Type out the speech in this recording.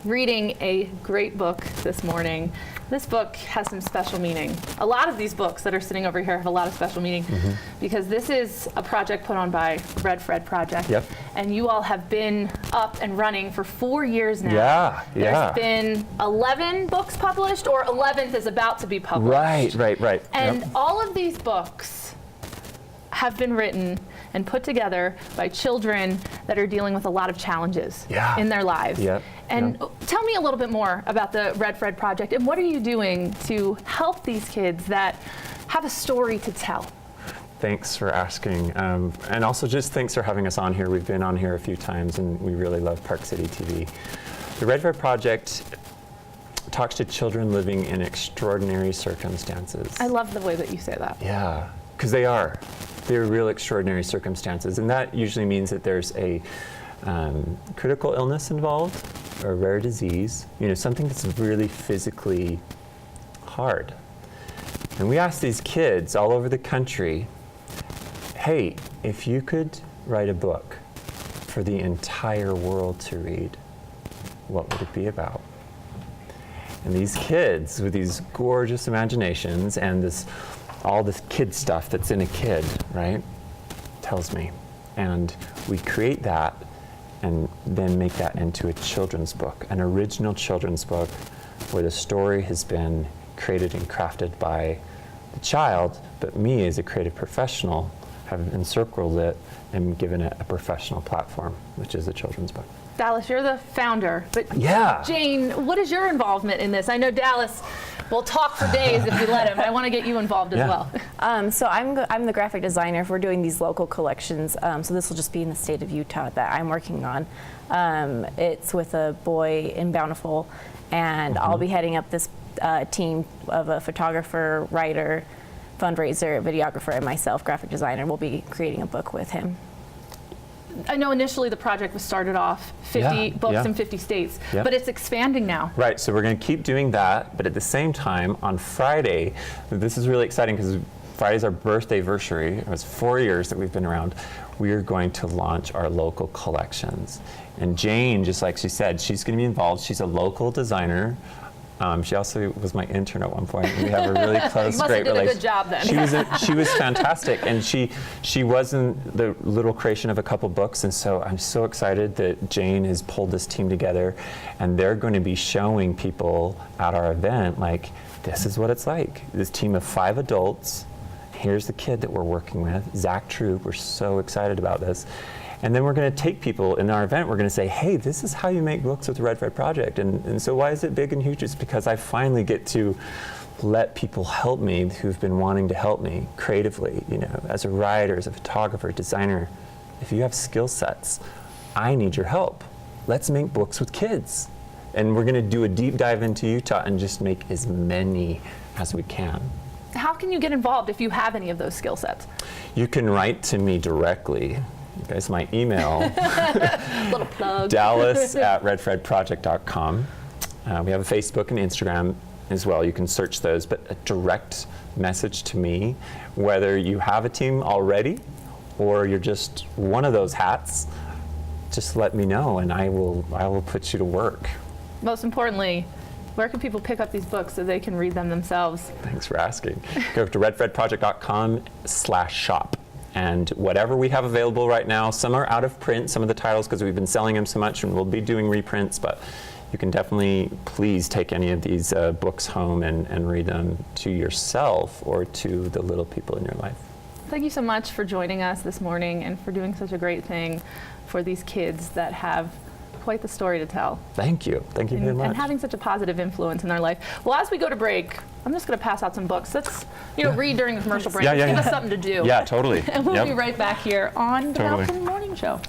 reading a great book this morning. This book has some special meaning. A lot of these books that are sitting over here have a lot of special meaning because this is a project put on by Red Fred Project. Yep. And you all have been up and running for 4 years now. There's been 11 books published, or 11th is about to be published. Right. And all of these books have been written and put together by children that are dealing with a lot of challenges in their lives. And tell me a little bit more about the Red Fred Project, and what are you doing to help these kids that have a story to tell? Thanks for asking. And also just thanks for having us on here. We've been on here a few times and we really love Park City TV. The Red Fred Project talks to children living in extraordinary circumstances. I love the way that you say that. Yeah, because they're real extraordinary circumstances. And that usually means that there's a critical illness involved, or a rare disease, something that's really physically hard. And we asked these kids all over the country, hey, if you could write a book for the entire world to read, what would it be about? And these kids with these gorgeous imaginations and all this kid stuff that's in a kid, right, tells me. And we create that and then make that into a children's book, an original children's book where the story has been created and crafted by the child, but me as a creative professional have encircled it and given it a professional platform, which is a children's book. Dallas, you're the founder, but Jane, what is your involvement in this? I know Dallas will talk for days if we let him. I want to get you involved as well. So I'm the graphic designer. If we're doing these local collections, so this will just be in the state of Utah that I'm working on. It's with a boy in Bountiful, and I'll be heading up this team of a photographer, writer, fundraiser, videographer, and myself, graphic designer. We'll be creating a book with him. I know initially the project was started off 50 books in 50 states, but it's expanding now. Right, so we're going to keep doing that, but at the same time, on Friday, this is really exciting because Friday's our birthday anniversary. It was 4 years that we've been around. We are going to launch our local collections. And Jane, just like she said, she's going to be involved. She's a local designer. She also was my intern at one point. We have a really close, great relationship. You must have did a good job then. She was fantastic, and she was in the little creation of a couple books, and so I'm so excited that Jane has pulled this team together, and they're going to be showing people at our event, like, this is what it's like. This team of 5 adults, here's the kid that we're working with, Zach Troop. We're so excited about this. And then we're going to take people in our event, we're going to say, hey, this is how you make books with the Red Fred Project. And so why is it big and huge? It's because I finally get to let people help me who've been wanting to help me creatively, as a writer, as a photographer, designer. If you have skill sets, I need your help. Let's make books with kids. And we're going to do a deep dive into Utah and just make as many as we can. How can you get involved if you have any of those skill sets? You can write to me directly. You guys, my email, little plug. Dallas@redfredproject.com. We have a Facebook and Instagram as well. You can search those, but a direct message to me, whether you have a team already or you're just one of those hats, just let me know and I will put you to work. Most importantly, where can people pick up these books so they can read them themselves? Thanks for asking. Go to redfredproject.com/shop. And whatever we have available right now, some are out of print, some of the titles, because we've been selling them so much, and we'll be doing reprints, but you can definitely, please take any of these books home and read them to yourself or to the little people in your life. Thank you so much for joining us this morning and for doing such a great thing for these kids that have quite the story to tell. Thank you. Thank you very much. And having such a positive influence in their life. Well, as we go to break, I'm just going to pass out some books. Let's read during the commercial break. Give us something to do. Yeah, totally. And we'll be right back here on the Malcolm Morning Show.